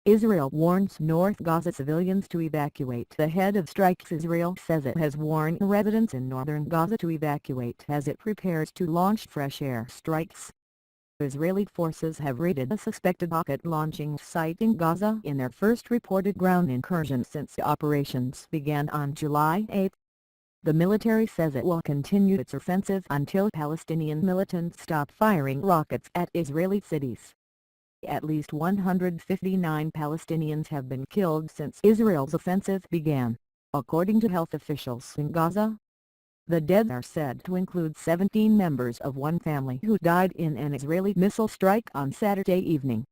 Israel warns North Gaza civilians to evacuate ahead of strikes. Israel says it has warned residents in northern Gaza to evacuate as it prepares to launch fresh air strikes. Israeli forces have raided a suspected rocket launching site in Gaza in their first reported ground incursion since operations began on July 8. The military says it will continue its offensive until Palestinian militants stop firing rockets at Israeli cities. At least 159 Palestinians have been killed since Israel's offensive began, according to health officials in Gaza. The dead are said to include 17 members of one family who died in an Israeli missile strike on Saturday evening.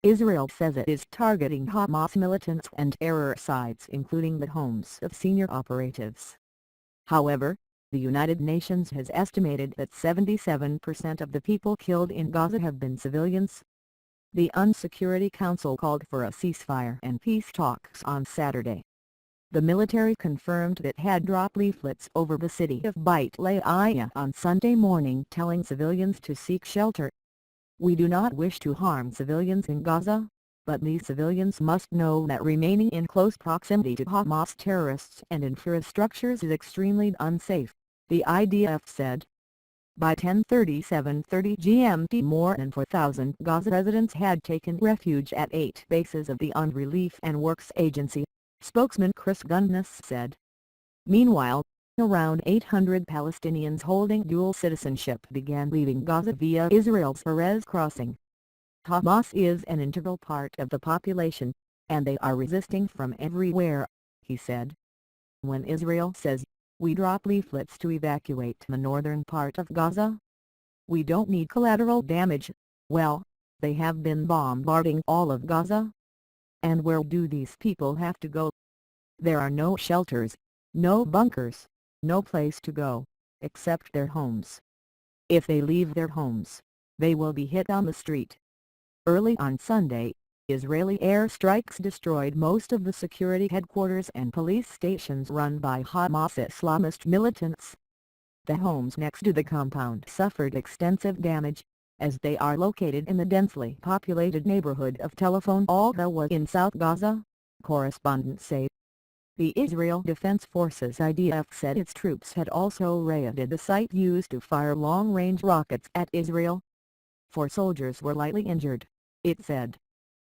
Israel says it is targeting Hamas militants and terror sites, including the homes of senior operatives. However, the United Nations has estimated that 77% of the people killed in Gaza have been civilians. The UN Security Council called for a ceasefire and peace talks on Saturday. The military confirmed it had dropped leaflets over the city of Beit Lahiya on Sunday morning telling civilians to seek shelter. "We do not wish to harm civilians in Gaza, but these civilians must know that remaining in close proximity to Hamas terrorists and infrastructures is extremely unsafe," the IDF said. By 10:37:30 GMT, more than 4,000 Gaza residents had taken refuge at 8 bases of the UN Relief and Works Agency, spokesman Chris Gunness said. Meanwhile, around 800 Palestinians holding dual citizenship began leaving Gaza via Israel's Erez crossing. "Hamas is an integral part of the population, and they are resisting from everywhere," he said. When Israel says, "We drop leaflets to evacuate the northern part of Gaza. We don't need collateral damage," well, they have been bombarding all of Gaza. And where do these people have to go? There are no shelters, no bunkers, no place to go, except their homes. If they leave their homes, they will be hit on the street. Early on Sunday, Israeli airstrikes destroyed most of the security headquarters and police stations run by Hamas Islamist militants. The homes next to the compound suffered extensive damage, as they are located in the densely populated neighborhood of Telephone Al-Gawa in South Gaza, correspondents say. The Israel Defense Forces IDF said its troops had also raided the site used to fire long-range rockets at Israel. 4 soldiers were lightly injured, it said.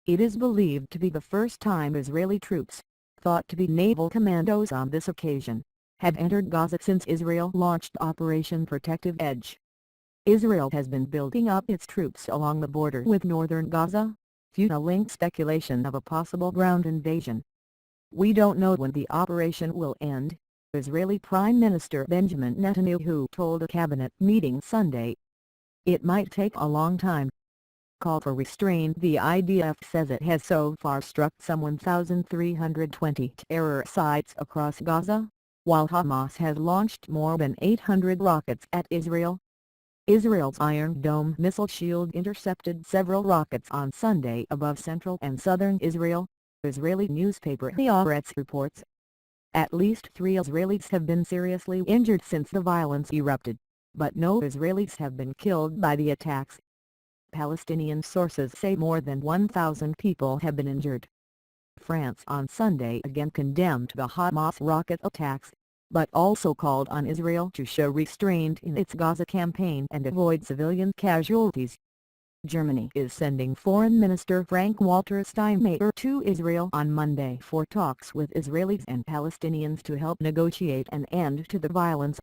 It is believed to be the first time Israeli troops, thought to be naval commandos on this occasion, have entered Gaza since Israel launched Operation Protective Edge. Israel has been building up its troops along the border with northern Gaza, fueling speculation of a possible ground invasion. "We don't know when the operation will end," Israeli Prime Minister Benjamin Netanyahu told a cabinet meeting Sunday. "It might take a long time." Call for restraint. The IDF says it has so far struck some 1,320 terror sites across Gaza, while Hamas has launched more than 800 rockets at Israel. Israel's Iron Dome missile shield intercepted several rockets on Sunday above central and southern Israel, Israeli newspaper Haaretz reports. At least 3 Israelis have been seriously injured since the violence erupted, but no Israelis have been killed by the attacks. Palestinian sources say more than 1,000 people have been injured. France on Sunday again condemned the Hamas rocket attacks, but also called on Israel to show restraint in its Gaza campaign and avoid civilian casualties. Germany is sending Foreign Minister Frank-Walter Steinmeier to Israel on Monday for talks with Israelis and Palestinians to help negotiate an end to the violence.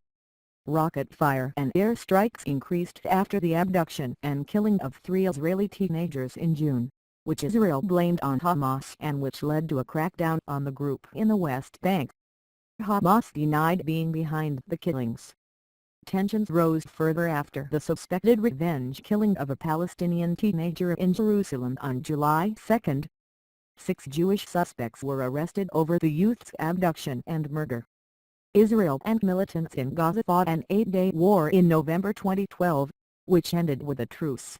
Rocket fire and airstrikes increased after the abduction and killing of 3 Israeli teenagers in June, which Israel blamed on Hamas and which led to a crackdown on the group in the West Bank. Hamas denied being behind the killings. Tensions rose further after the suspected revenge killing of a Palestinian teenager in Jerusalem on July 2. 6 Jewish suspects were arrested over the youth's abduction and murder. Israel and militants in Gaza fought an 8-day war in November 2012, which ended with a truce.